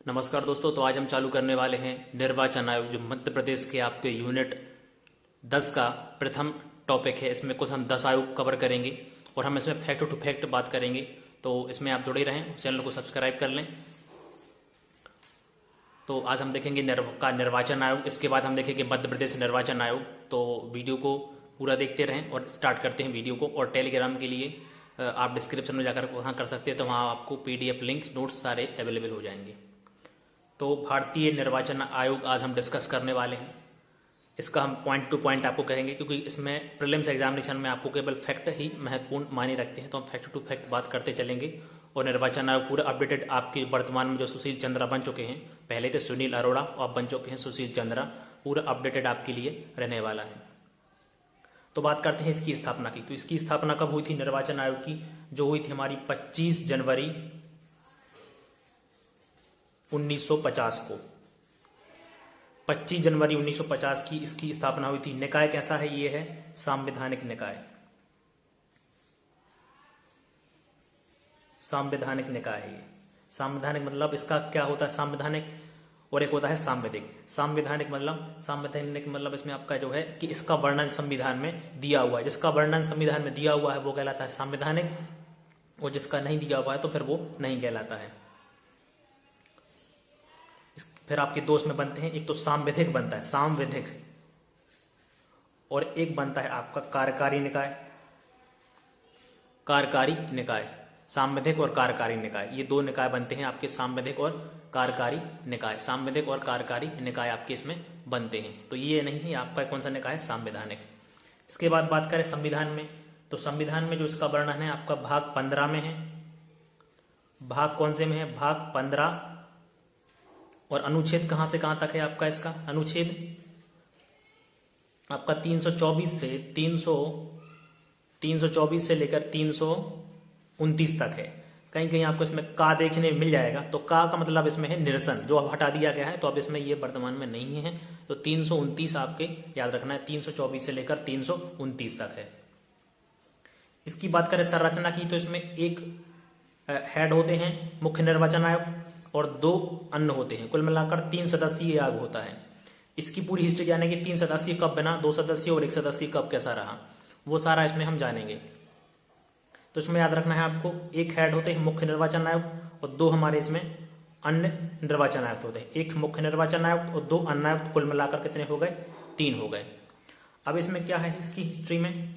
नमस्कार दोस्तों। तो आज हम चालू करने वाले हैं निर्वाचन आयोग, जो मध्य प्रदेश के आपके यूनिट 10 का प्रथम टॉपिक है। इसमें कुछ हम 10 आयोग कवर करेंगे और हम इसमें फैक्ट टू फैक्ट बात करेंगे। तो इसमें आप जुड़े रहें, चैनल को सब्सक्राइब कर लें। तो आज हम देखेंगे निर्वाचन आयोग, इसके बाद हम देखेंगे मध्य प्रदेश निर्वाचन आयोग। तो वीडियो को पूरा देखते रहें और स्टार्ट करते हैं वीडियो को। और टेलीग्राम के लिए आप डिस्क्रिप्शन में जाकर वहाँ कर सकते हैं, तो वहाँ आपको PDF लिंक नोट्स सारे अवेलेबल हो जाएंगे। तो भारतीय निर्वाचन आयोग आज हम डिस्कस करने वाले हैं। इसका हम पॉइंट टू पॉइंट आपको कहेंगे, क्योंकि इसमें प्रीलिम्स एग्जामिनेशन में आपको केवल फैक्ट ही महत्वपूर्ण मायने रखते हैं। तो हम फैक्ट टू फैक्ट बात करते चलेंगे। और निर्वाचन आयोग पूरा अपडेटेड आपके वर्तमान में जो सुशील चंद्रा बन चुके हैं, पहले थे सुनील अरोड़ा और बन चुके हैं सुशील चंद्रा, पूरा अपडेटेड आपके लिए रहने वाला है। तो बात करते हैं इसकी स्थापना की। तो इसकी स्थापना कब हुई थी निर्वाचन आयोग की? जो हुई थी हमारी 25 जनवरी 1950 को। 25 जनवरी 1950 की इसकी स्थापना हुई थी। निकाय कैसा है? ये है सांवैधानिक निकाय। सांवैधानिक निकाय है ये। सांवैधानिक मतलब इसका क्या होता है? सांवैधानिक और एक होता है सांविधिक। सांवैधानिक मतलब इसमें आपका जो है कि इसका वर्णन संविधान में दिया हुआ है। जिसका वर्णन संविधान में दिया हुआ है वो कहलाता है सांवैधानिक, और जिसका नहीं दिया हुआ है तो फिर वो नहीं कहलाता है। फिर आपके दो में बनते हैं, एक तो सांविधिक बनता है, सांविधिक, और एक बनता है आपका कार्यकारी निकाय। कार्यकारी निकाय, सांविधिक और कार्यकारी निकाय, ये दो निकाय बनते हैं आपके, सांविधिक और कार्यकारी निकाय। सांविधिक और कार्यकारी निकाय आपके इसमें बनते हैं। तो ये नहीं है आपका कौन सा निकाय है? संवैधानिक। इसके बाद बात करें संविधान में, तो संविधान में जो इसका वर्णन है आपका भाग 15 में है। भाग कौन से में है? भाग 15। और अनुच्छेद कहां से कहां तक है आपका इसका? अनुच्छेद आपका 324 से लेकर 329 तक है। कहीं कहीं आपको इसमें का देखने मिल जाएगा, तो का मतलब इसमें है निरसन, जो अब हटा दिया गया है। तो अब इसमें ये वर्तमान में नहीं है। तो 329 आपके याद रखना है, 324 से लेकर 329 तक है। इसकी बात करें संरचना की, तो इसमें एक हेड होते हैं मुख्य निर्वाचन आयोग और 2 अन्य होते हैं। कुल मिलाकर 3 सदस्यीय आयोग होता है। इसकी पूरी हिस्ट्री जानेंगे, 3 सदस्यीय कब बना, 2 सदस्यीय और 1 सदस्यीय कब कैसा रहा, वो सारा इसमें हम जानेंगे। तो इसमें याद रखना है आपको, एक हेड होते हैं मुख्य निर्वाचन आयोग और 2 हमारे इसमें अन्य निर्वाचन आयुक्त होते हैं। एक मुख्य निर्वाचन आयुक्त और 2 अन्य आयुक्त, कुल मिलाकर कितने हो गए? 3 हो गए। अब इसमें क्या है इसकी हिस्ट्री में?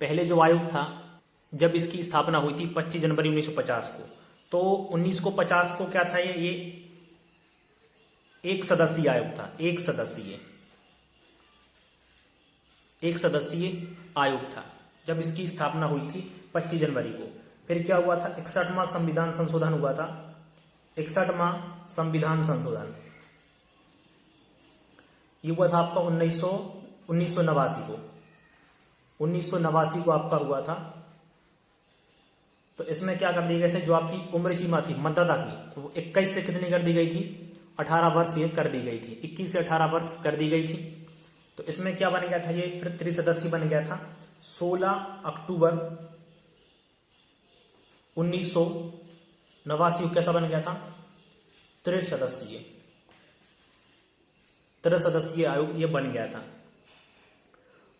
पहले जो आयोग था, जब इसकी स्थापना हुई थी 25 जनवरी 1950 को, तो 1950 को क्या था? ये एक सदस्यीय आयोग था। एक सदस्यीय आयोग था जब इसकी स्थापना हुई थी 25 जनवरी को। फिर क्या हुआ था? 61वां संविधान संशोधन हुआ था। 61वां संविधान संशोधन ये हुआ था आपका 1989 को आपका हुआ था। तो इसमें क्या कर दिए गए थे? जो आपकी उम्र सीमा थी मतदाता की, तो वो 21 से कितनी कर दी गई थी? 18 वर्ष ये कर दी गई थी। 21 से 18 वर्ष कर दी गई थी। तो इसमें क्या बन गया था? ये फिर त्रिसदस्यीय बन गया था। 16 अक्टूबर 1989 कैसा बन गया था? त्रिसदस्यीय आयोग ये बन गया था।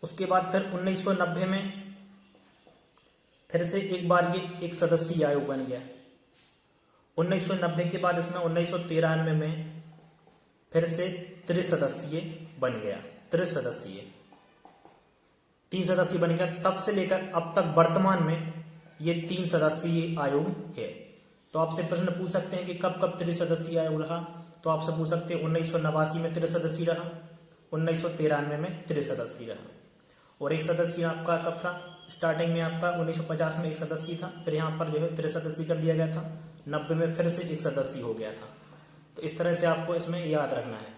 उसके बाद फिर 1990 में फिर से एक बार ये एक सदस्यीय आयोग बन गया। 1990 के बाद इसमें 1993 में फिर से त्रिसदस्यीय बन गया। 3 सदस्यीय बन गया। तब से लेकर अब तक वर्तमान में ये 3 सदस्यीय आयोग है। तो आपसे प्रश्न पूछ सकते हैं कि कब कब त्रिसदस्यीय आयोग रहा? तो आपसे पूछ सकते हैं 1989 में त्रिसदस्यीय रहा, 1993 में त्रिसदस्यीय रहा। और एक सदस्यीय आपका कब था? स्टार्टिंग में आपका 1950 में एक सदस्यीय था, फिर यहाँ पर जो है त्रिसदस्यीय कर दिया गया था। 90 में फिर से एक सदस्यीय हो गया था। तो इस तरह से आपको इसमें याद रखना है।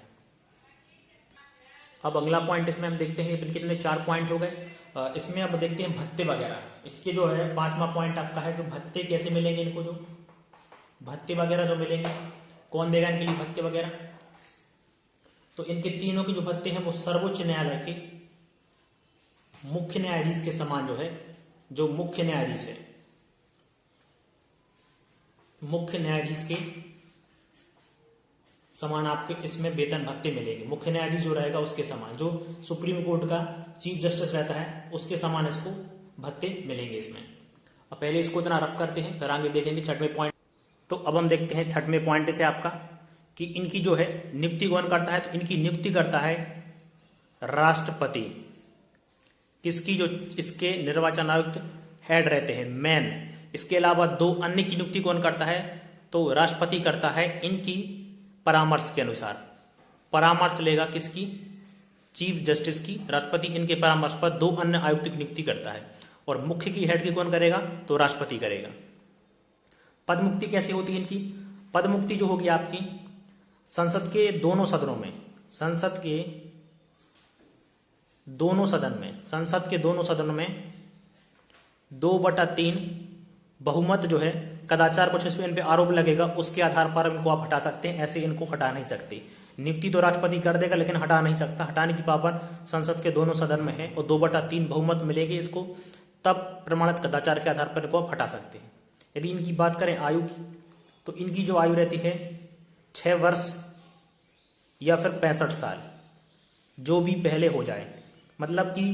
अब अगला पॉइंट इसमें हम देखते हैं कितने 4 पॉइंट हो गए। इसमें अब देखते हैं भत्ते वगैरह। इसके जो है 5वां पॉइंट आपका है कि भत्ते कैसे मिलेंगे इनको, जो भत्ते वगैरह जो मिलेंगे, कौन देगा इनके लिए भत्ते वगैरह? तो इनके तीनों के जो भत्ते हैं वो सर्वोच्च न्यायालय के मुख्य न्यायाधीश के समान जो है, जो मुख्य न्यायाधीश है, मुख्य न्यायाधीश के समान आपके इसमें वेतन भत्ते मिलेंगे। मुख्य न्यायाधीश जो रहेगा उसके समान, जो सुप्रीम कोर्ट का चीफ जस्टिस रहता है उसके समान इसको भत्ते मिलेंगे इसमें। अब पहले इसको इतना रफ करते हैं, फिर आगे देखेंगे छठवें पॉइंट। तो अब हम देखते हैं छठवें पॉइंट से आपका कि इनकी जो है नियुक्ति कौन करता है। तो इनकी नियुक्ति करता है राष्ट्रपति। किसकी? जो इसके निर्वाचन आयुक्त हेड रहते हैं, मेन। इसके अलावा दो अन्य की नियुक्ति कौन करता है? तो राष्ट्रपति करता है, इनकी परामर्श के अनुसार। परामर्श लेगा किसकी? चीफ जस्टिस की। राष्ट्रपति इनके परामर्श पर दो अन्य आयुक्त की नियुक्ति करता है। और मुख्य की हेड की कौन करेगा? तो राष्ट्रपति करेगा। पद मुक्ति कैसे होती है इनकी? पद मुक्ति जो होगी आपकी संसद के दोनों सदनों में, संसद के दोनों सदन में 2/3 बहुमत जो है, कदाचार कुछ इस पे इन पे आरोप लगेगा उसके आधार पर इनको आप हटा सकते हैं, ऐसे इनको हटा नहीं सकते। नियुक्ति तो राष्ट्रपति कर देगा लेकिन हटा नहीं सकता। हटाने की पावर संसद के दोनों सदन में है और 2/3 बहुमत मिलेगी इसको, तब प्रमाणित कदाचार के आधार पर इनको आप हटा सकते हैं। यदि इनकी बात करें आयु की, तो इनकी जो आयु रहती है 6 वर्ष या फिर 65 साल, जो भी पहले हो जाए। मतलब कि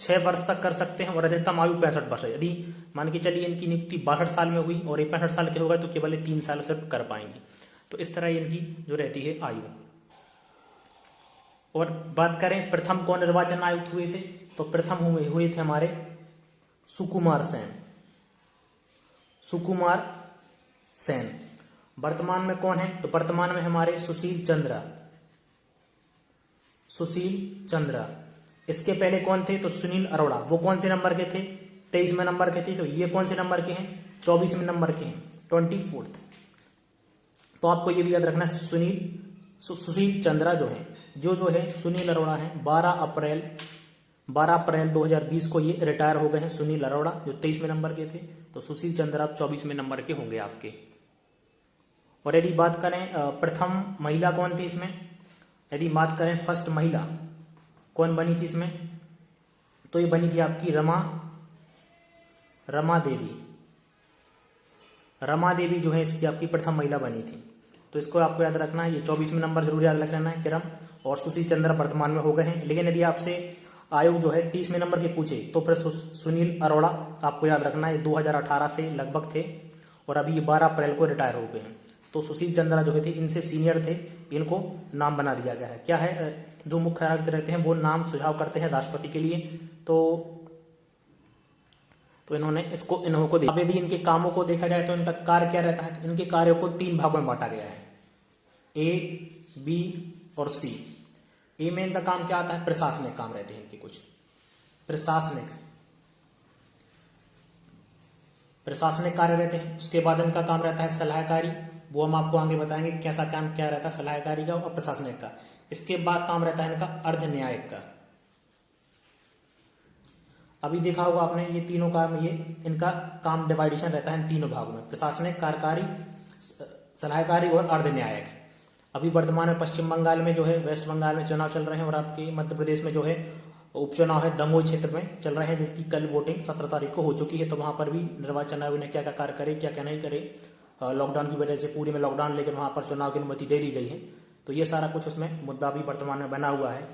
6 वर्ष तक कर सकते हैं और अधिकतम आयु 65 वर्ष है। यदि मान के चलिए इनकी नियुक्ति 62 साल में हुई और ये 65 साल के हो गए तो केवल 3 साल सिर्फ कर पाएंगे। तो इस तरह इनकी जो रहती है आयु। और बात करें प्रथम कौन निर्वाचन आयुक्त हुए थे, तो प्रथम हुए थे हमारे सुकुमार सेन। वर्तमान में कौन है? तो वर्तमान में हमारे सुशील चंद्रा। इसके पहले कौन थे? तो सुनील अरोड़ा। वो कौन से नंबर के थे? 23वें नंबर के थे। तो ये कौन से नंबर के हैं? 24वें नंबर के हैं, 24th। तो आपको ये भी याद रखना, सुशील चंद्रा जो है, जो है सुनील अरोड़ा है। 12 अप्रैल 2020 को ये रिटायर हो गए हैं सुनील अरोड़ा, जो 23वें नंबर के थे। तो सुशील चंद्रा 24वें नंबर के होंगे आपके। और यदि बात करें प्रथम महिला कौन थी इसमें, यदि बात करें फर्स्ट महिला कौन बनी थी इसमें, तो ये बनी थी आपकी रमा देवी जो है इसकी आपकी प्रथम महिला बनी थी। तो इसको आपको याद रखना है, ये 24वें नंबर जरूर याद रख लेना है किरण। और सुशील चंद्रा वर्तमान में हो गए हैं। लेकिन यदि आपसे आयोग जो है 30वें नंबर के पूछे तो फिर सुनील अरोड़ा आपको याद रखना है, 2018 से लगभग थे और अभी 12 अप्रैल को रिटायर हो गए हैं। तो सुशील चंद्रा जो थे इनसे सीनियर थे, इनको नाम बना दिया गया है। क्या है, जो मुख्य आयुक्त रहते हैं वो नाम सुझाव करते हैं राष्ट्रपति के लिए। तो इन्होंने इनको अब यदि इनके कामों को देखा जाए तो इनका कार्य क्या रहता है, तो इनके कार्यों को 3 भागों में बांटा गया है, A, B और C। ए में इनका काम क्या आता है? प्रशासनिक काम रहते हैं इनके कुछ, प्रशासनिक कार्य रहते हैं। उसके बाद इनका काम रहता है सलाहकारी, वो हम आपको आगे बताएंगे कैसा काम क्या रहता है सलाहकारी का और प्रशासनिक का। इसके बाद काम रहता है इनका अर्ध न्यायिक का। अभी देखा होगा आपने ये तीनों काम, ये इनका काम डिवाइडेशन रहता है इन तीनों भागों में, प्रशासनिक, कार्यकारी, सलाहकारी और अर्ध न्यायिक। अभी वर्तमान में पश्चिम बंगाल में जो है, वेस्ट बंगाल में चुनाव चल रहे हैं और आपके मध्य प्रदेश में जो है उपचुनाव है, दमोह क्षेत्र में चल रहे हैं, जिसकी कल वोटिंग 17 तारीख को हो चुकी है। तो वहां पर भी निर्वाचन आयोग ने क्या क्या कार्य करे, क्या क्या नहीं करे, लॉकडाउन की वजह से पूरे में लॉकडाउन, लेकिन वहां पर चुनाव की अनुमति दे दी गई है। तो ये सारा कुछ उसमें मुद्दा भी वर्तमान में बना हुआ है,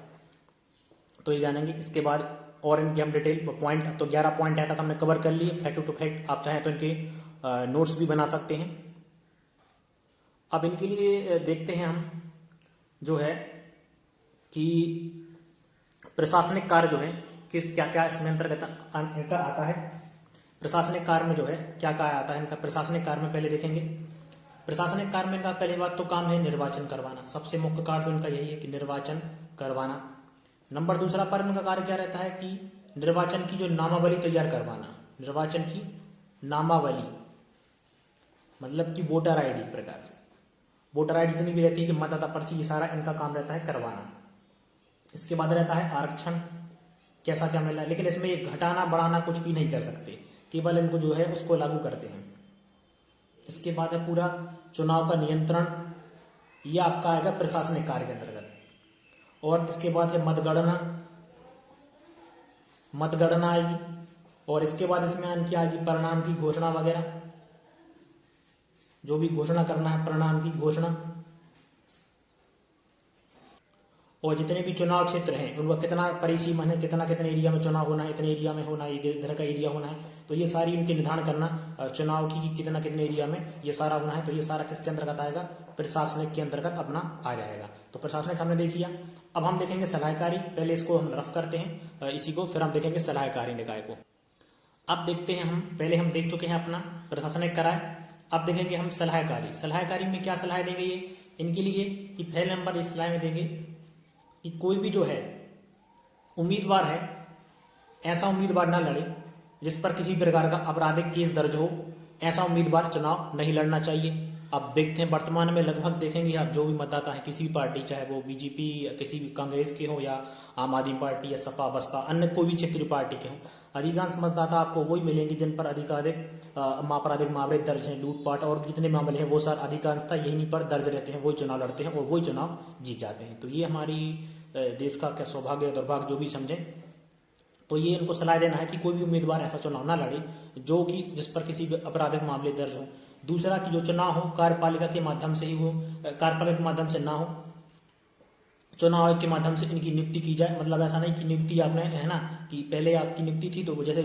तो ये जानेंगे। इसके बाद और इनकी हम डिटेल पॉइंट, तो 11 पॉइंट है तक हमने कवर कर लिए फैक्ट टू फैक्ट। आप चाहें तो इनके नोट्स भी बना सकते हैं। अब इनके लिए देखते हैं हम जो है कि प्रशासनिक कार्य जो है किस क्या क्या इसमें अंतर्गत इनका आता है। प्रशासनिक कार्य में जो है क्या क्या आता है इनका प्रशासनिक कार्य में पहले देखेंगे। प्रशासनिक कार्य में इनका पहली बात तो काम है निर्वाचन करवाना, सबसे मुख्य कार्य तो इनका यही है कि निर्वाचन करवाना। नंबर दूसरा पर इनका कार्य क्या रहता है कि निर्वाचन की जो नामावली तैयार करवाना, निर्वाचन की नामावली मतलब कि वोटर आईडी प्रकार से, वोटर आईडी जितनी भी रहती है कि मतदाता पर्ची, ये सारा इनका काम रहता है करवाना। इसके बाद रहता है आरक्षण, कैसा क्या मिला, लेकिन इसमें ये घटाना बढ़ाना कुछ भी नहीं कर सकते, केवल इनको जो है उसको लागू करते हैं। इसके बाद है पूरा चुनाव का नियंत्रण, यह आपका आएगा प्रशासनिक कार्य के अंतर्गत। और इसके बाद है मतगणना आएगी। और इसके बाद इसमें इनकी आएगी परिणाम की घोषणा वगैरह, जो भी घोषणा करना है परिणाम की घोषणा। और जितने भी चुनाव क्षेत्र हैं उनका कितना परिसीमन है, कितना कितने एरिया में चुनाव होना है, इतने एरिया में होना है, इधर का एरिया होना है, तो ये सारी उनके निर्धारण करना चुनाव की कि कितना कितने एरिया में ये सारा होना है, तो ये सारा किसके अंतर्गत आएगा, प्रशासनिक के अंतर्गत अपना आ जाएगा। तो प्रशासनिक हमने देख लिया। अब हम देखेंगे सलाहकारी, पहले इसको हम रफ करते हैं इसी को, फिर हम देखेंगे सलाहकारी निकाय को। अब देखते हैं हम, पहले हम देख चुके हैं अपना प्रशासनिक करार, अब देखेंगे हम सलाहकारी। सलाहकारी में क्या सलाह देंगे ये इनके लिए कि पहले नंबर इस सलाह में देंगे कि कोई भी जो है उम्मीदवार है, ऐसा उम्मीदवार ना लड़े जिस पर किसी प्रकार का आपराधिक केस दर्ज हो, ऐसा उम्मीदवार चुनाव नहीं लड़ना चाहिए। अब देखते हैं वर्तमान में लगभग देखेंगे आप जो भी मतदाता है किसी भी पार्टी, चाहे वो बीजेपी या किसी भी कांग्रेस के हो या आम आदमी पार्टी या सपा बसपा अन्य कोई भी क्षेत्रीय पार्टी के हो, अधिकांश मतदाता आपको वही मिलेंगे जिन पर अधिकाधिक आपराधिक मामले दर्ज हैं, लूटपाट और जितने मामले हैं वो सारे अधिकांशता यही पर दर्ज रहते हैं, वही चुनाव लड़ते हैं और वही चुनाव जीत जाते हैं। तो ये हमारी देश का क्या सौभाग्य या दुर्भाग्य जो भी समझें, तो ये इनको सलाह देना है कि कोई भी उम्मीदवार ऐसा चुनाव ना लड़े जो कि जिस पर किसी भी आपराधिक मामले दर्ज हो। दूसरा कि जो चुनाव हो कार्यपालिका के माध्यम से ही हो, कार्यपालिका के माध्यम से ना हो, चुनाव आयोग के माध्यम से इनकी नियुक्ति की जाए। मतलब ऐसा नहीं कि नियुक्ति आपने है ना कि पहले आपकी नियुक्ति थी तो जैसे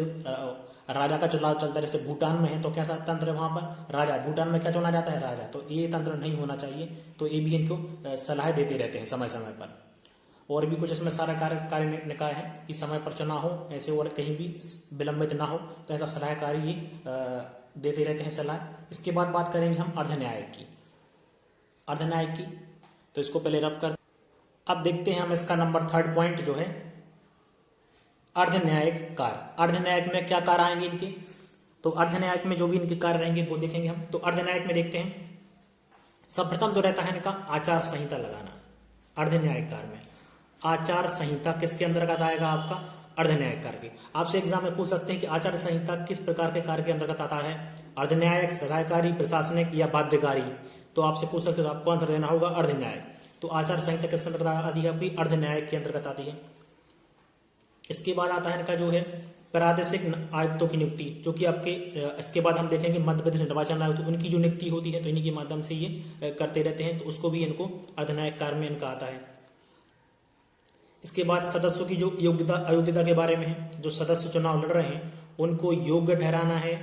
राजा का चुनाव चलता है, जैसे भूटान में है तो कैसा तंत्र है वहां पर, राजा, भूटान में क्या चुना जाता है, राजा, तो ये तंत्र नहीं होना चाहिए। तो ये भी इनको सलाह देते रहते हैं समय समय पर। और भी कुछ इसमें सारा कार्य निकाय है कि समय पर चुनाव हो ऐसे और कहीं भी विलंबित ना हो, तो ऐसा सलाहकारी ये देते रहते हैं सलाह। इसके बाद बात करेंगे हम अर्ध न्यायिक की। अर्ध न्यायिक की तो इसको पहले रब कर, अब देखते हैं हम इसका नंबर 3 पॉइंट जो है अर्ध न्यायिक कार्य। अर्ध न्यायिक में क्या कार्य आएंगे इनके, तो अर्ध न्यायिक में जो भी इनके कार्य रहेंगे वो देखेंगे हम। तो अर्ध न्यायिक में देखते हैं सर्वप्रथम जो रहता है इनका आचार संहिता लगाना। अर्ध न्यायिक कार्य में आचार संहिता किसके अंतर्गत आएगा, आपका अर्ध न्यायिक कार्य के। आपसे एग्जाम में पूछ सकते हैं कि आचार संहिता किस प्रकार के कार्य के अंतर्गत आता है, अर्ध न्यायिक, सलाहकारी, प्रशासनिक या बाध्यकारी। तो आपसे पूछ सकते हो तो आपको आंसर देना होगा अर्ध न्यायिक। तो आचार संहिता किसके अंतर्गत आती है, आपकी अर्ध न्यायिक के अंतर्गत आती है। इसके बाद आता है इनका जो है प्रादेशिक आयुक्तों की नियुक्ति, जो कि आपके इसके बाद हम देखेंगे मध्य प्रदेश निर्वाचन आयोग, तो उनकी जो नियुक्ति होती है तो इन्हीं के माध्यम से ये करते रहते हैं, तो उसको भी इनको अर्ध न्यायिक कार्य में इनका आता है। इसके बाद सदस्यों की जो योग्यता अयोग्यता के बारे में है, जो सदस्य चुनाव लड़ रहे हैं उनको योग्य ठहराना है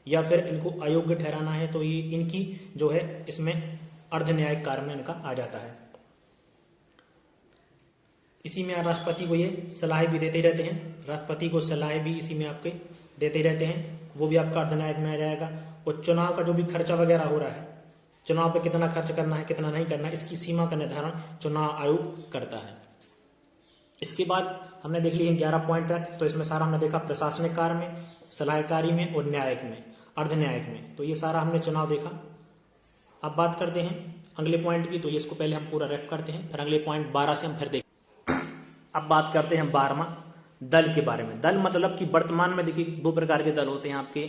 या फिर इनको अयोग्य ठहराना है, तो ये इनकी जो है इसमें अर्ध न्यायिक कार्य में इनका आ जाता है। इसी में राष्ट्रपति को ये सलाह भी देते रहते हैं, राष्ट्रपति को सलाह भी इसी में आपके देते रहते हैं, वो भी आपका अर्ध न्यायिक में आ जाएगा। और चुनाव का जो भी खर्चा वगैरह हो रहा है, चुनाव पे कितना खर्च करना है कितना नहीं करना, इसकी सीमा का निर्धारण चुनाव आयोग करता है। इसके बाद हमने देख लिए 11 पॉइंट तक, तो इसमें सारा हमने देखा प्रशासनिक कार्य में, सलाहकारी में और न्यायिक में, अर्ध न्यायिक में, तो ये सारा हमने चुनाव देखा। अब बात करते हैं अगले पॉइंट की, तो ये इसको पहले हम पूरा रेफ करते हैं, फिर अगले पॉइंट 12 से हम फिर देखें। अब बात करते हैं 12वां दल के बारे में। दल मतलब कि वर्तमान में देखिए 2 प्रकार के दल होते हैं आपके,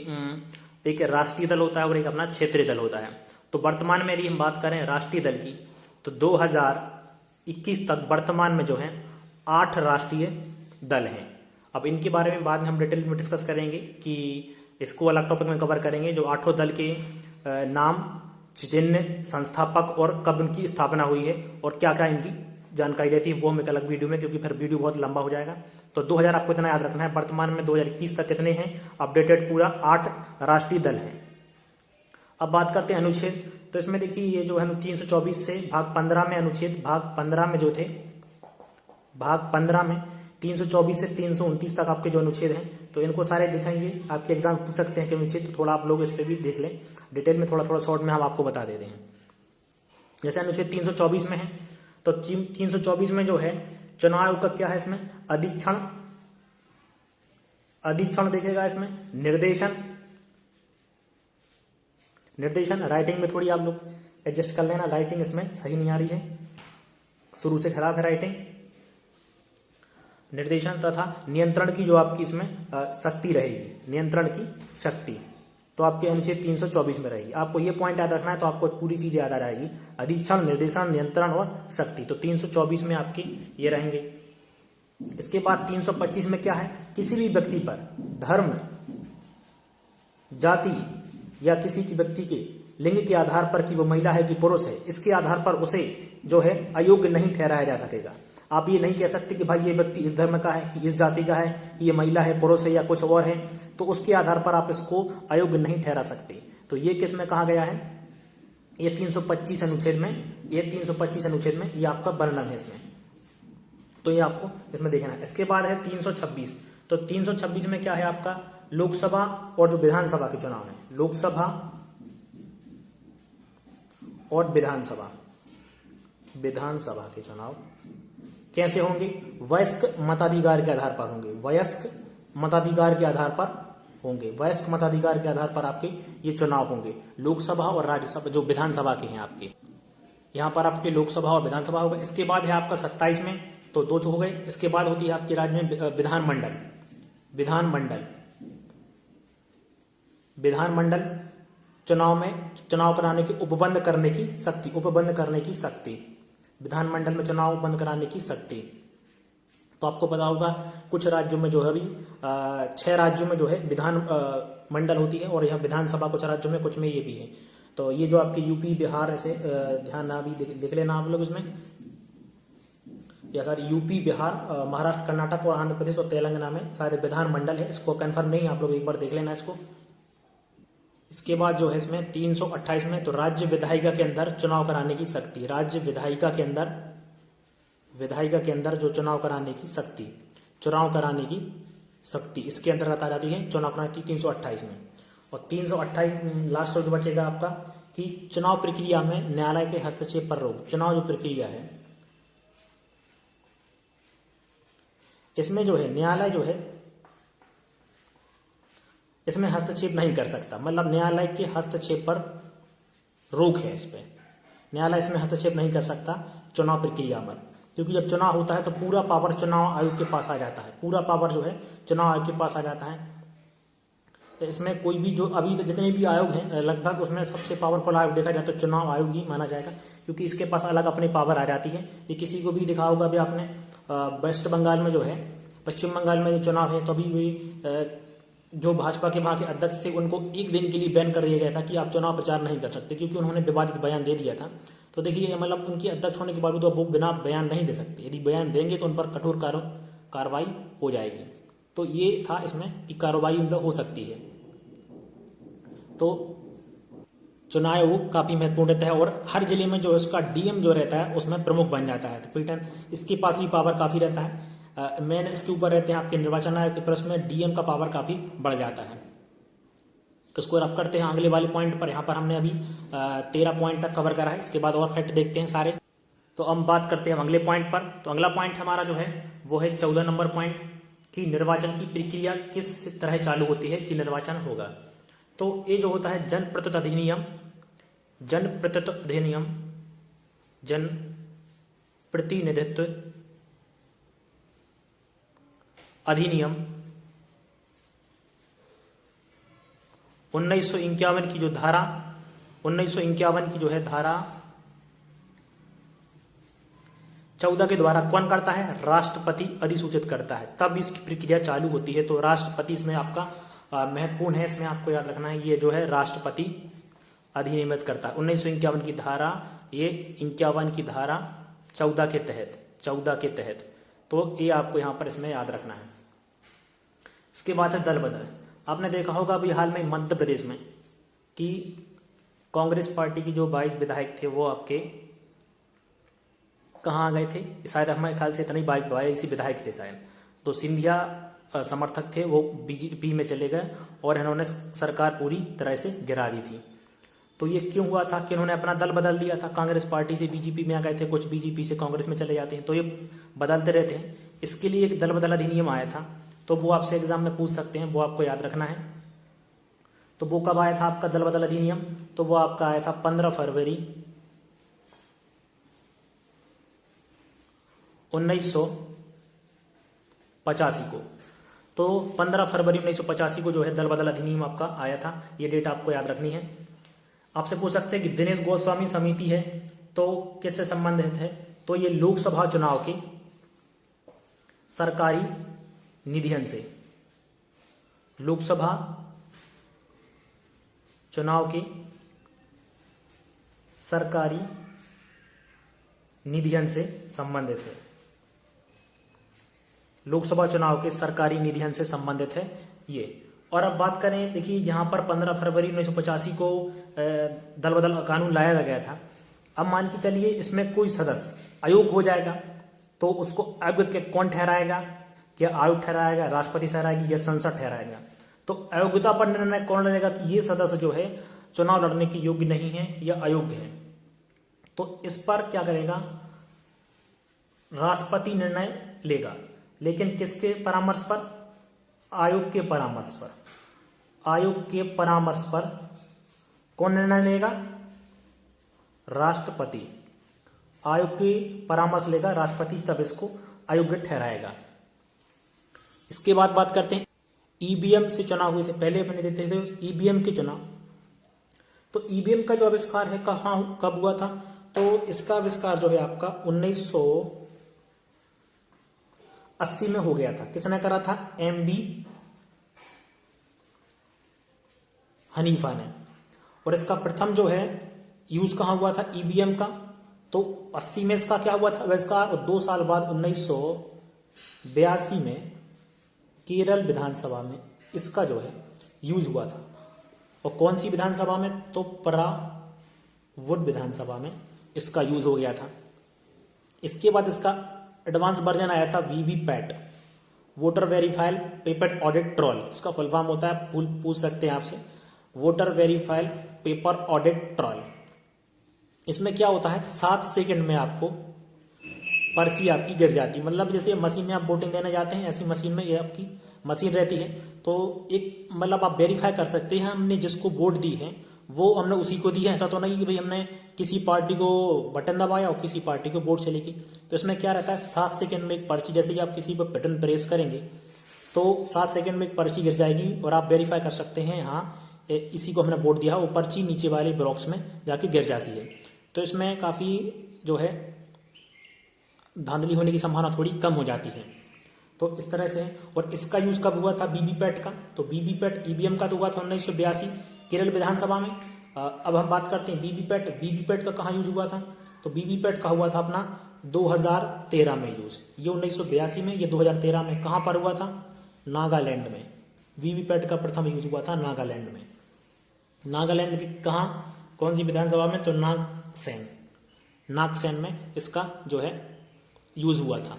एक राष्ट्रीय दल होता है और एक अपना क्षेत्रीय दल होता है। तो वर्तमान में यदि हम बात करें राष्ट्रीय दल की, तो 2021 तक वर्तमान में जो है 8 राष्ट्रीय दल हैं। अब इनके बारे में बाद में हम डिटेल में डिस्कस करेंगे कि इसको अलग टॉपिक में कवर करेंगे, जो 8 दल के नाम, चिन्ह, संस्थापक और कब इनकी स्थापना हुई है और क्या क्या इनकी जानकारी रहती है, वो हम एक अलग वीडियो में, क्योंकि फिर वीडियो बहुत लंबा हो जाएगा। तो 2000 आपको इतना याद रखना है, वर्तमान में 2021 तक कितने हैं अपडेटेड, पूरा 8 राष्ट्रीय दल हैं। अब बात करते हैं अनुच्छेद, तो इसमें देखिए ये जो है 324 से भाग 15 में अनुच्छेद, भाग 15 में जो थे, भाग 15 में 324 से 329 तक आपके जो अनुच्छेद हैं, तो इनको सारे दिखाएंगे। आपके एग्जाम पूछ सकते हैं कि अनुच्छेद, तो थोड़ा आप लोग इस पर भी देख लें डिटेल में, थोड़ा थोड़ा शॉर्ट में हम आपको बता देते हैं। जैसे अनुच्छेद 324 में है, तो 324 में जो है चुनाव आयोग का क्या है, इसमें अधीक्षण, अधीक्षण देखेगा, इसमें निर्देशन, राइटिंग में थोड़ी आप लोग एडजस्ट कर लेना, राइटिंग इसमें सही नहीं आ रही है, शुरू से खराब है राइटिंग। निर्देशन तथा नियंत्रण की जो आपकी इसमें शक्ति रहेगी, नियंत्रण की शक्ति, तो आपके अनुच्छेद 324 में रहेगी। आपको ये पॉइंट याद रखना है, तो आपको पूरी चीज याद आ जाएगी, अधीक्षण, निर्देशन, नियंत्रण और शक्ति, तो 324 में आपकी ये रहेंगे। इसके बाद 325 में क्या है, किसी भी व्यक्ति पर धर्म, जाति या किसी की व्यक्ति के लिंग के आधार पर कि वो महिला है कि पुरुष है, इसके आधार पर उसे जो है अयोग्य नहीं ठहराया जा सकेगा। आप ये नहीं कह सकते कि भाई ये व्यक्ति इस धर्म का है, कि इस जाति का है, कि ये महिला है, पुरुष है या कुछ और है, तो उसके आधार पर आप इसको अयोग्य नहीं ठहरा सकते। तो ये किस में कहा गया है, ये 325 अनुच्छेद में, ये 325 अनुच्छेद में ये आपका वर्णन है इसमें, तो ये आपको इसमें देखना है। इसके बाद है 326। तो 326 में क्या है आपका, लोकसभा और जो विधानसभा के चुनाव है, लोकसभा और विधानसभा के चुनाव कैसे होंगे, वयस्क मताधिकार के आधार पर होंगे, वयस्क मताधिकार के आधार पर होंगे, वयस्क मताधिकार के आधार पर आपके ये चुनाव होंगे, लोकसभा और राज्यसभा जो विधानसभा के हैं आपके, यहाँ पर आपके लोकसभा और विधानसभा होगा। इसके बाद है आपका 27 में, तो दो हो गए। इसके बाद होती है आपके राज्य में विधानमंडल चुनाव में चुनाव कराने की उपबंध करने की शक्ति, विधानमंडल में चुनाव बंद कराने की शक्ति। तो आपको पता होगा कुछ राज्यों में जो है अभी 6 राज्यों में जो है विधान मंडल होती है, और यहाँ विधानसभा कुछ राज्यों में, कुछ में ये भी है। तो ये जो आपके यूपी बिहार ऐसे ध्यान ना भी देख लेना आप लोग इसमें, या सारे यूपी बिहार महाराष्ट्र कर्नाटक और आंध्र प्रदेश और तेलंगाना में सारे विधान मंडल है। इसको कंफर्म नहीं, आप लोग एक बार देख लेना इसको। इसके बाद जो है इसमें 328 में, तो राज्य विधायिका के अंदर चुनाव कराने की शक्ति, राज्य विधायिका के अंदर जो चुनाव कराने की शक्ति इसके अंतर्गत आ जाती है चुनाव कराने की 328 में। और 328 लास्ट जो बचेगा आपका कि चुनाव प्रक्रिया में न्यायालय के हस्तक्षेप पर रोक। चुनाव जो प्रक्रिया है इसमें जो है न्यायालय जो है इसमें हस्तक्षेप नहीं कर सकता, मतलब न्यायालय के हस्तक्षेप पर रोक है। इस पे न्यायालय इसमें हस्तक्षेप नहीं कर सकता चुनाव प्रक्रिया पर, क्योंकि जब चुनाव होता है तो पूरा पावर चुनाव आयोग के पास आ जाता है, पूरा पावर जो है चुनाव आयोग के पास आ जाता है। इसमें कोई भी जो अभी जितने भी आयोग हैं लगभग उसमें सबसे पावरफुल आयोग देखा जाए तो चुनाव आयोग ही माना जाएगा, क्योंकि इसके पास अलग अपनी पावर आ जाती है। ये किसी को भी दिखा होगा भी आपने, वेस्ट बंगाल में जो है, पश्चिम बंगाल में जो चुनाव है तो अभी भी जो भाजपा के वहाँ के अध्यक्ष थे उनको एक दिन के लिए बैन कर दिया गया था कि आप चुनाव प्रचार नहीं कर सकते, क्योंकि उन्होंने विवादित बयान दे दिया था। तो देखिए मतलब उनके अध्यक्ष होने के बावजूद वो बिना बयान नहीं दे सकते, यदि बयान देंगे तो उन पर कठोर कार्रवाई हो जाएगी। तो ये था इसमें कि कार्रवाई उन पर हो सकती है। तो चुनाव आयोग काफी महत्वपूर्ण रहता है, और हर जिले में जो उसका डीएम जो रहता है उसमें प्रमुख बन जाता है। तो फिर इसके पास भी पावर काफी रहता है। मेन इसके ऊपर रहते हैं आपके निर्वाचन आयोग, पर उसमें डीएम का पावर काफी बढ़ जाता है। इसको रब करते हैं अगले वाले पॉइंट पर। यहाँ पर हमने अभी 13 पॉइंट तक कवर करा है, इसके बाद और फैक्ट देखते हैं सारे। तो अब बात करते हैं अगले पॉइंट पर। तो अगला पॉइंट हमारा जो है वो है 14 नंबर पॉइंट कि निर्वाचन की प्रक्रिया किस तरह चालू होती है कि निर्वाचन होगा। तो ये जो होता है जनप्रतिनिधित्व अधिनियम 1951 की जो धारा 1951 की जो है धारा 14 के द्वारा कौन करता है, राष्ट्रपति अधिसूचित करता है, तब इसकी प्रक्रिया चालू होती है। तो राष्ट्रपति इसमें आपका महत्वपूर्ण है, इसमें आपको याद रखना है, ये जो है राष्ट्रपति अधिनियमित करता है 1951 की धारा, ये 51 की धारा 14 के तहत। तो ये आपको यहाँ पर इसमें याद रखना है। इसके बाद है दल बदल। आपने देखा होगा अभी हाल में मध्य प्रदेश में कि कांग्रेस पार्टी की जो 22 विधायक थे वो आपके कहाँ आ गए थे, शायद हमारे ख्याल से इतने 22 विधायक थे शायद। तो सिंधिया समर्थक थे वो बीजेपी में चले गए और इन्होंने सरकार पूरी तरह से गिरा दी थी। तो ये क्यों हुआ था कि इन्होंने अपना दल बदल दिया था, कांग्रेस पार्टी से बीजेपी में आ गए थे, कुछ बीजेपी से कांग्रेस में चले जाते हैं, तो ये बदलते रहते हैं। इसके लिए एक दल बदल अधिनियम आया था, तो वो आपसे एग्जाम में पूछ सकते हैं, वो आपको याद रखना है। तो वो कब आया था आपका दल बदल अधिनियम, तो वो आपका आया था 15 फरवरी 1985 को। तो 15 फरवरी 1985 को जो है दल बदल अधिनियम आपका आया था, ये डेट आपको याद रखनी है। आपसे पूछ सकते हैं कि दिनेश गोस्वामी समिति है तो किससे संबंधित है, तो ये लोकसभा चुनाव के सरकारी निधियन से, लोकसभा चुनाव के सरकारी निधियन से संबंधित है। लोकसभा चुनाव के सरकारी निधियन से संबंधित है ये। और अब बात करें, देखिए यहाँ पर 15 फरवरी 1985 को दल बदल कानून लाया गया था। अब मान के चलिए इसमें कोई सदस्य अयोग्य हो जाएगा तो उसको अयोग्य कौन ठहराएगा? क्या आयोग ठहराएगा, राष्ट्रपति ठहराएगी या संसद ठहराएगा? तो अयोग्यता पर निर्णय कौन लेगा कि ये सदस्य जो है चुनाव लड़ने के योग्य नहीं है या अयोग्य है? तो इस पर क्या करेगा? राष्ट्रपति निर्णय लेगा, लेकिन किसके परामर्श पर? आयोग के परामर्श पर। आयोग के परामर्श पर कौन निर्णय लेगा? राष्ट्रपति। आयोग के परामर्श लेगा राष्ट्रपति, तब इसको अयोग्य ठहराएगा। इसके बाद बात करते हैं ईवीएम से चुनाव हुए थे। पहले अपने देते थे ईवीएम के चुनाव। तो ईवीएम का जो आविष्कार है कहाँ कब हुआ था? तो इसका आविष्कार जो है आपका 1980 में हो गया था। किसने करा था? एमबी हनीफा ने। और इसका प्रथम जो है यूज कहाँ हुआ था ईवीएम का? तो 80 में इसका क्या हुआ था आविष्कार, और 2 साल बाद 1982 में केरल विधानसभा में इसका जो है यूज हुआ था। और कौन सी विधानसभा में? तो परावुड विधानसभा में इसका यूज हो गया था। इसके बाद इसका एडवांस वर्जन आया था VVPAT, voter verifiable paper audit trail. इसका फुल फॉर्म होता है, पूछ सकते हैं आपसे, voter verifiable paper audit trail. इसमें क्या होता है 7 सेकंड में आपको पर्ची आपकी गिर जाती है। मतलब जैसे मशीन में आप वोटिंग देने जाते हैं, ऐसी मशीन में ये आपकी मशीन रहती है। तो एक मतलब आप वेरीफाई कर सकते हैं हमने जिसको वोट दी है वो हमने उसी को दी है। ऐसा तो नहीं कि भाई हमने किसी पार्टी को बटन दबाया और किसी पार्टी को वोट चली गई। तो इसमें क्या रहता है 7 सेकंड में एक पर्ची, जैसे कि आप किसी पर बटन प्रेस करेंगे तो 7 सेकंड में एक पर्ची गिर जाएगी और आप वेरीफाई कर सकते हैं हाँ इसी को हमने वोट दिया। वो पर्ची नीचे वाले बॉक्स में जाके गिर जाती है। तो इसमें काफ़ी जो है धांधली होने की संभावना थोड़ी कम हो जाती है। तो इस तरह से। और इसका यूज कब हुआ था वीवीपैट का? तो वीवीपैट ईवीएम का तो हुआ था 1982 केरल विधानसभा में। अब हम बात करते हैं वीवीपैट। वीवीपैट का कहाँ यूज हुआ था? तो वीवीपैट का हुआ था अपना 2013 में यूज। ये 1982 में, ये 2013 में। कहाँ पर हुआ था? नागालैंड में। वीवीपैट का प्रथम यूज हुआ था नागालैंड में। नागालैंड की कहाँ, कौन सी विधानसभा में? तो नागसेन में इसका जो है यूज हुआ था।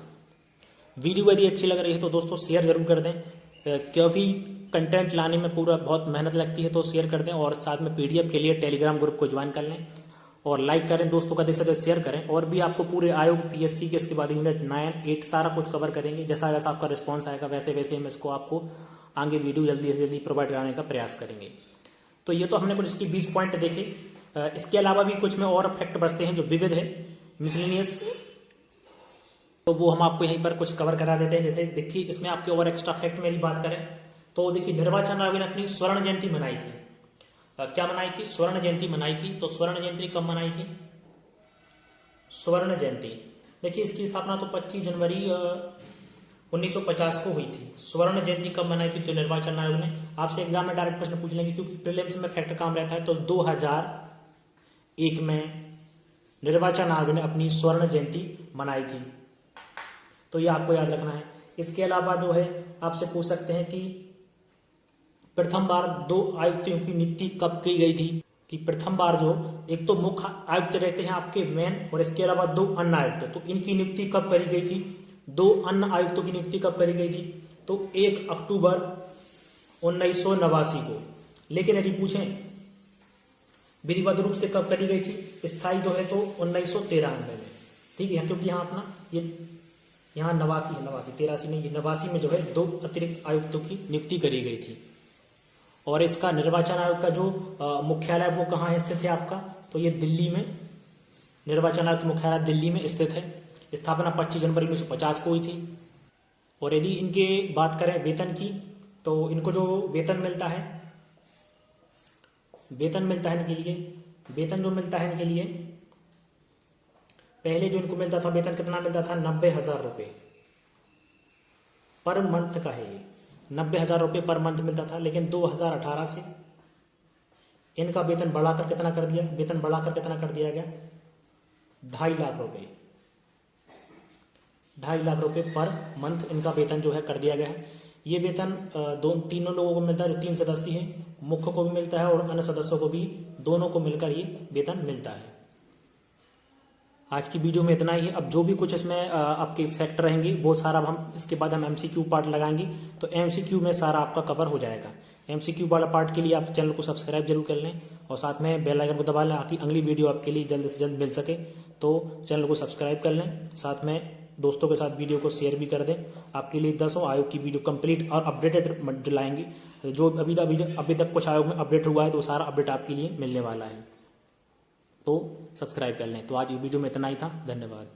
वीडियो यदि अच्छी लग रही है तो दोस्तों शेयर जरूर कर दें, क्योंकि कंटेंट लाने में पूरा बहुत मेहनत लगती है। तो शेयर कर दें और साथ में पीडीएफ के लिए टेलीग्राम ग्रुप को ज्वाइन कर लें और लाइक करें, दोस्तों का देख सकते शेयर करें। और भी आपको पूरे आयोग पीएससी के इसके बाद यूनिट 9, 8 सारा कुछ कवर करेंगे। जैसा जैसा आपका रिस्पॉन्स आएगा वैसे वैसे हम इसको आपको आगे वीडियो जल्दी से जल्दी प्रोवाइड कराने का प्रयास करेंगे। तो ये तो हमने कुछ इसकी 20 पॉइंट देखे। इसके अलावा भी कुछ में और फैक्ट बचते हैं जो विविध है, मिसलेनियस, तो वो हम आपको यहीं पर कुछ कवर करा देते हैं। जैसे देखिए इसमें आपके और एक्स्ट्रा फैक्ट मेरी बात करें तो देखिए निर्वाचन आयोग ने अपनी स्वर्ण जयंती मनाई थी। क्या मनाई थी? स्वर्ण जयंती मनाई थी। तो स्वर्ण जयंती कब मनाई थी? स्वर्ण जयंती देखिए इसकी स्थापना तो 25 जनवरी 1950 को हुई थी। स्वर्ण जयंती कब मनाई थी? तो निर्वाचन आयोग ने। आपसे एग्जाम में डायरेक्ट प्रश्न पूछ लेंगे क्योंकि प्रीलिम्स में फैक्ट काम रहता है। तो 2001 में निर्वाचन आयोग ने अपनी स्वर्ण जयंती मनाई थी। तो ये आपको याद रखना है। इसके अलावा जो है आपसे पूछ सकते हैं कि प्रथम बार 2 आयुक्तों की नियुक्ति कब की गई थी? कि प्रथम बार जो एक तो मुख्य आयुक्त रहते हैं आपके मेन, और इसके अलावा 2 अन्य आयुक्त, तो इनकी नियुक्ति कब करी गई थी? 2 अन्य आयुक्तों की नियुक्ति कब करी गई थी? तो 1 अक्टूबर 1989 को। लेकिन यदि पूछें विधिवत रूप से कब करी गई थी स्थायी जो है तो 1993 में। ठीक है, क्योंकि यहाँ अपना ये यहाँ 83 में, ये 89 में जो है 2 अतिरिक्त आयुक्तों की नियुक्ति करी गई थी। और इसका निर्वाचन आयोग का जो मुख्यालय वो कहाँ स्थित है आपका? तो ये दिल्ली में, निर्वाचन आयोग मुख्यालय दिल्ली में स्थित है। स्थापना 25 जनवरी 1950 को हुई थी। और यदि इनके बात करें वेतन की तो इनको जो वेतन मिलता है इनके लिए, वेतन जो मिलता है इनके लिए, पहले जो इनको मिलता था वेतन कितना मिलता था? 90,000 रुपये पर मंथ का है ये, 90,000 रुपये पर मंथ मिलता था। लेकिन 2018 से इनका वेतन बढ़ाकर कितना कर दिया? गया 2.5 लाख रुपये। 2.5 लाख रुपए पर मंथ इनका वेतन जो है कर दिया गया है। ये वेतन तीनों लोगों को मिलता है, जो 3 सदस्य हैं, मुख्य को भी मिलता है और अन्य सदस्यों को भी, दोनों को मिलकर ये वेतन मिलता है। आज की वीडियो में इतना ही है। अब जो भी कुछ इसमें आपके फैक्ट रहेंगे वो सारा हम इसके बाद हम MCQ पार्ट लगाएंगे, तो MCQ में सारा आपका कवर हो जाएगा। MCQ वाला पार्ट के लिए आप चैनल को सब्सक्राइब जरूर कर लें और साथ में बेल आइकन को दबा लें, ताकि अगली वीडियो आपके लिए जल्द से जल्द मिल सके। तो चैनल को सब्सक्राइब कर लें, साथ में दोस्तों के साथ वीडियो को शेयर भी कर दें। आपके लिए 10 आयोग की वीडियो कंप्लीट और अपडेटेड लाएंगे। जो अभी तक कुछ आयोग में अपडेट हुआ है तो सारा अपडेट आपके लिए मिलने वाला है, तो सब्सक्राइब कर लें। तो आज वीडियो में इतना ही था। धन्यवाद।